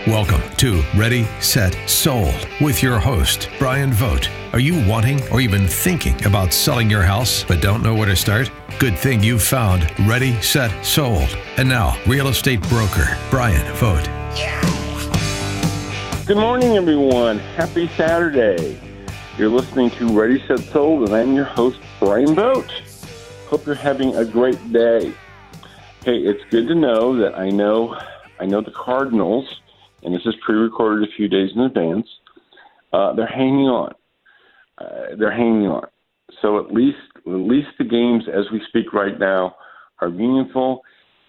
Welcome to Ready, Set, Sold with your host, Bryan Vogt. Are you wanting or even thinking about selling your house but don't know where to start? Good thing you found Ready, Set, Sold. And now, real estate broker, Bryan Vogt. Good morning, everyone. Happy Saturday. You're listening to Ready, Set, Sold, and I'm your host, Bryan Vogt. Hope you're having a great day. Hey, it's good to know that I know the Cardinals, and this is pre-recorded a few days in advance. They're hanging on. So at least the games as we speak right now are meaningful,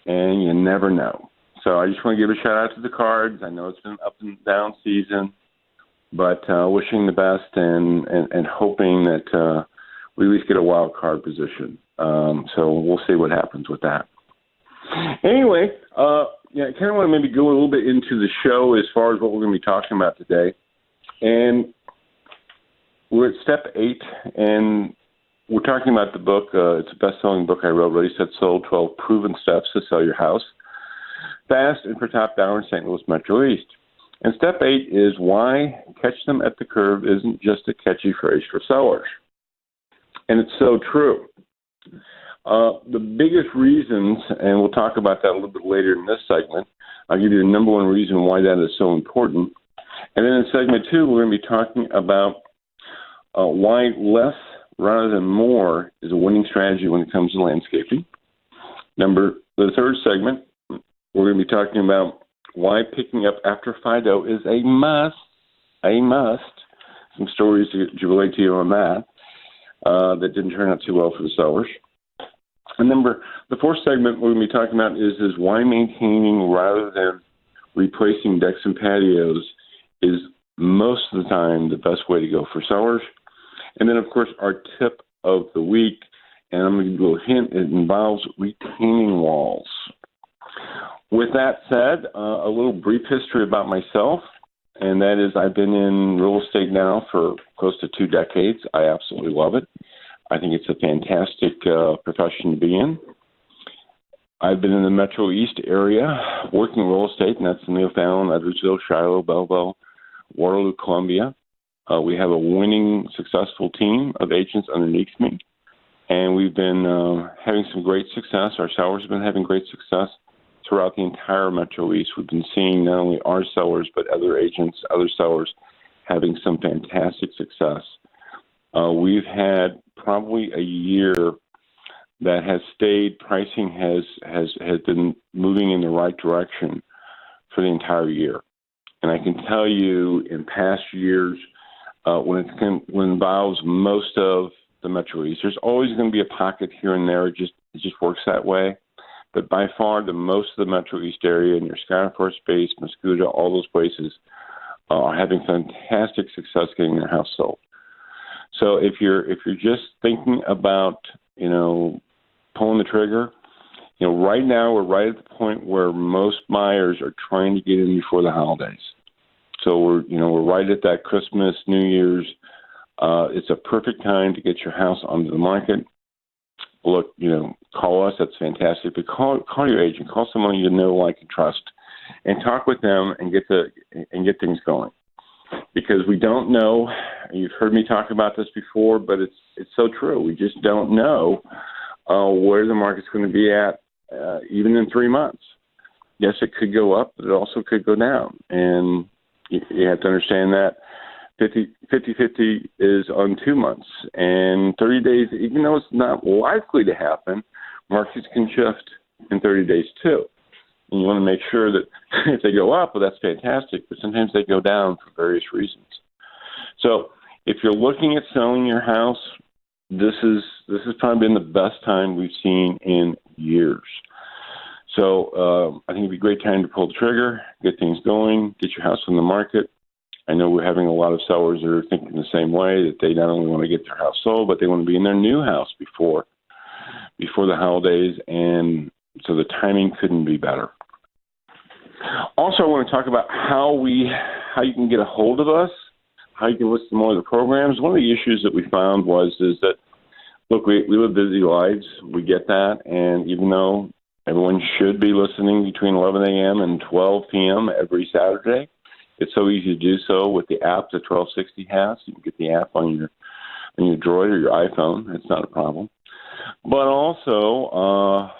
and you never know. So I just want to give a shout out to the Cards. I know it's been an up and down season, but wishing the best and hoping that we at least get a wild card position. So we'll see what happens with that. Anyway, I kind of want to maybe go a little bit into the show as far as what we're going to be talking about today. And we're at step 8, and we're talking about the book. It's a best-selling book I wrote, Ready, Set, Sold, 12 Proven Steps to Sell Your House Fast and for Top Dollar in St. Louis Metro East. And step 8 is why catch them at the curve isn't just a catchy phrase for sellers. And it's so true. The biggest reasons, and we'll talk about that a little bit later in this segment, I'll give you the number one reason why that is so important. And then in segment 2, we're going to be talking about why less rather than more is a winning strategy when it comes to landscaping. The third segment, we're going to be talking about why picking up after Fido is a must. Some stories to relate to you on that that didn't turn out too well for the sellers. And the fourth segment we're going to be talking about is why maintaining rather than replacing decks and patios is most of the time the best way to go for sellers. And then, of course, our tip of the week, and I'm going to give you a hint, it involves retaining walls. With that said, a little brief history about myself, and that is I've been in real estate now for close to 2 decades. I absolutely love it. I think it's a fantastic profession to be in. I've been in the Metro East area working real estate, and that's in Newfoundland, Edwardsville, Shiloh, Belleville, Waterloo, Columbia. We have a winning, successful team of agents underneath me, and we've been having some great success. Our sellers have been having great success throughout the entire Metro East. We've been seeing not only our sellers, but other agents, other sellers having some fantastic success. We've had probably a year that has stayed, pricing has been moving in the right direction for the entire year. And I can tell you in past years, when it involves most of the Metro East, there's always going to be a pocket here and there. It just works that way. But by far, the most of the Metro East area, in your Skyforce Base, Muscuda, all those places are having fantastic success getting their house sold. So if you're just thinking about, pulling the trigger, right now we're right at the point where most buyers are trying to get in before the holidays. So we're right at that Christmas, New Year's. It's a perfect time to get your house onto the market. Look, call us. That's fantastic. But call your agent. Call someone you know, like, and trust, and talk with them and get things going. Because we don't know. You've heard me talk about this before, but it's so true. We just don't know where the market's going to be at, even in 3 months. Yes, it could go up, but it also could go down, and you have to understand that 50-50 is on 2 months. And 30 days, even though it's not likely to happen, markets can shift in 30 days too. And you want to make sure that if they go up, well, that's fantastic, but sometimes they go down for various reasons. So if you're looking at selling your house, this has probably been the best time we've seen in years. So I think it'd be a great time to pull the trigger, get things going, get your house on the market. I know we're having a lot of sellers that are thinking the same way, that they not only want to get their house sold, but they want to be in their new house before the holidays, and so the timing couldn't be better. Also, I want to talk about how you can get a hold of us, how you can listen to more of the programs. One of the issues that we found is that, look, we live busy lives. We get that, and even though Everyone should be listening between 11 a.m. and 12 p.m. every Saturday. It's so easy to do so with the app that 1260 has. You can get the app on your Droid or your iPhone. It's not a problem. But also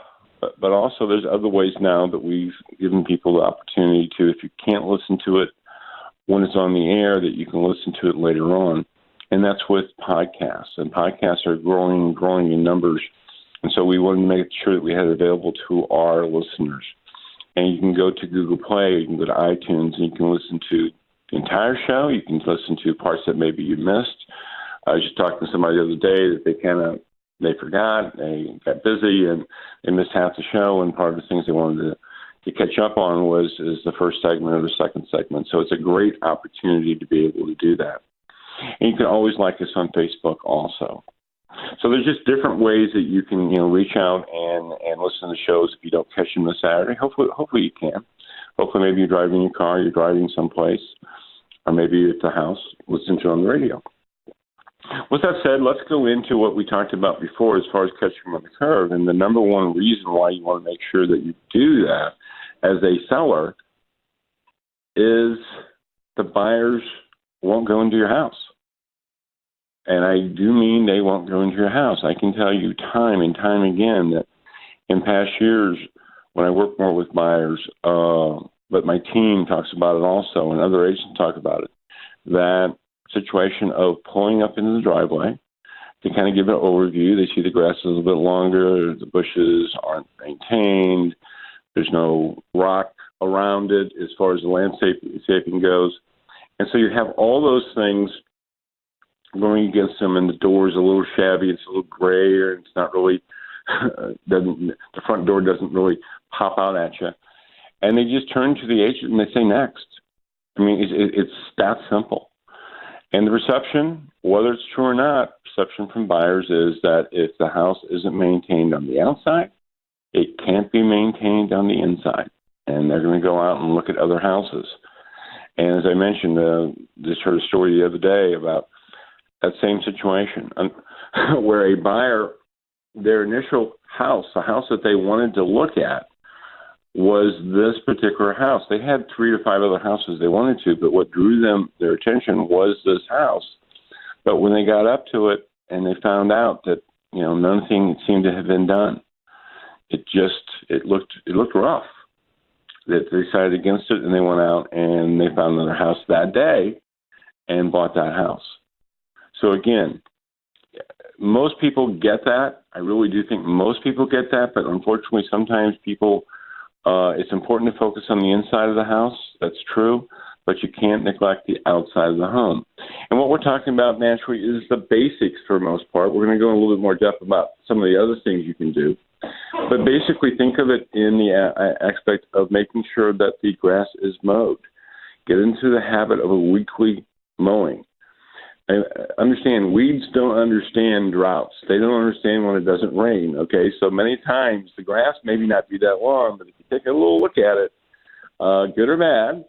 there's other ways now that we've given people the opportunity to, if you can't listen to it when it's on the air, that you can listen to it later on. And that's with podcasts. And podcasts are growing in numbers. And so we wanted to make sure that we had it available to our listeners. And you can go to Google Play, you can go to iTunes, and you can listen to the entire show. You can listen to parts that maybe you missed. I was just talking to somebody the other day that they forgot, they got busy, and they missed half the show. And part of the things they wanted to catch up on is the first segment or the second segment. So it's a great opportunity to be able to do that. And you can always like us on Facebook also. So there's just different ways that you can, reach out and listen to shows if you don't catch them this Saturday. Hopefully you can. Hopefully maybe you're driving your car, you're driving someplace, or maybe you're at the house, listen to it on the radio. With that said, let's go into what we talked about before as far as catching on the curve. And the number one reason why you want to make sure that you do that as a seller is the buyers won't go into your house. And I do mean they won't go into your house. I can tell you time and time again that in past years when I work more with buyers, but my team talks about it also and other agents talk about it, that situation of pulling up into the driveway to kind of give an overview. They see the grass is a little bit longer, the bushes aren't maintained, there's no rock around it as far as the landscaping goes. And so you have all those things going against them, and the door's a little shabby, it's a little gray, or it's not really, the front door doesn't really pop out at you. And they just turn to the agent and they say next. I mean, it's that simple. And the perception, whether it's true or not, perception from buyers is that if the house isn't maintained on the outside, it can't be maintained on the inside. And they're going to go out and look at other houses. And as I mentioned, just heard a story the other day about that same situation where a buyer, their initial house, the house that they wanted to look at, was this particular house. They had 3 to 5 other houses they wanted to, but what drew their attention was this house. But when they got up to it and they found out that, nothing seemed to have been done, it looked rough. They decided against it, and they went out and they found another house that day and bought that house. So again, most people get that. I really do think most people get that, but unfortunately sometimes people, it's important to focus on the inside of the house. That's true, but you can't neglect the outside of the home. And what we're talking about naturally is the basics for the most part. We're going to go in a little bit more depth about some of the other things you can do. But basically think of it in the aspect of making sure that the grass is mowed. Get into the habit of a weekly mowing. And understand, weeds don't understand droughts. They don't understand when it doesn't rain, okay? So many times the grass maybe not be that long, but if you take a little look at it, good or bad,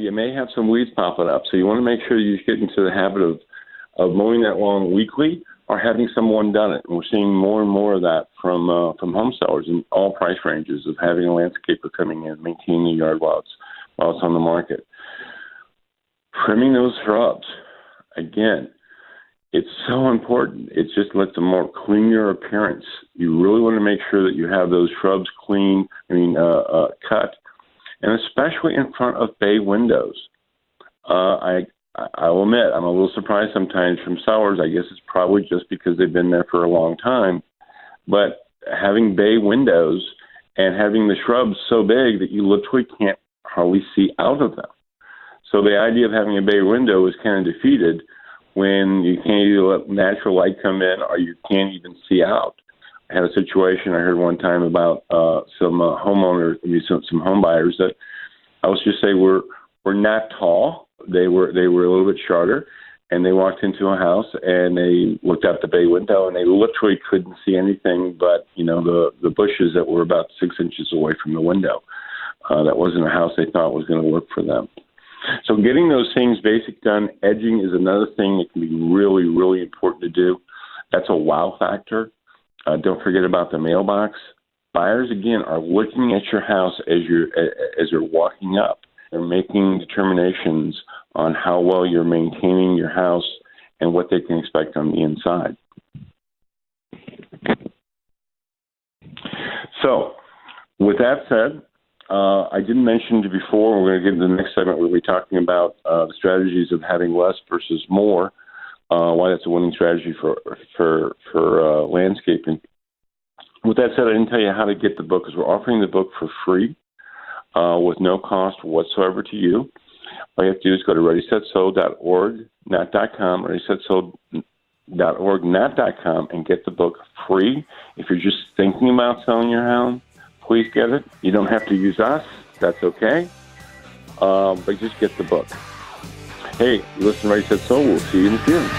you may have some weeds popping up. So you want to make sure you get into the habit of mowing that lawn weekly or having someone done it. And we're seeing more and more of that from home sellers in all price ranges of having a landscaper coming in, maintaining the yard while it's on the market. Trimming those shrubs. Again, it's so important. It's just lets a more cleaner appearance. You really want to make sure that you have those shrubs cut, and especially in front of bay windows. I will admit, I'm a little surprised sometimes from sellers. I guess it's probably just because they've been there for a long time. But having bay windows and having the shrubs so big that you literally can't hardly see out of them. So the idea of having a bay window is kind of defeated when you can't either let natural light come in or you can't even see out. I had a situation I heard one time about some home buyers that let's just say were not tall. They were a little bit shorter, and they walked into a house and they looked out the bay window and they literally couldn't see anything but the bushes that were about 6 inches away from the window. That wasn't a house they thought was going to work for them. So getting those things basic done. Edging is another thing that can be really, really important to do. That's a wow factor. Don't forget about the mailbox. Buyers, again, are looking at your house as you're walking up. They're making determinations on how well you're maintaining your house and what they can expect on the inside. So, with that said, I didn't mention to before, we're going to get into the next segment where we'll be talking about the strategies of having less versus more, why that's a winning strategy for landscaping. With that said, I didn't tell you how to get the book because we're offering the book for free with no cost whatsoever to you. All you have to do is go to readysetsold.org, not.com, readysetsold.org, not.com, and get the book free. If you're just thinking about selling your home, please get it. You don't have to use us. That's okay. But just get the book. Hey, you listen to Ready, Set, Sold. We'll see you in the field.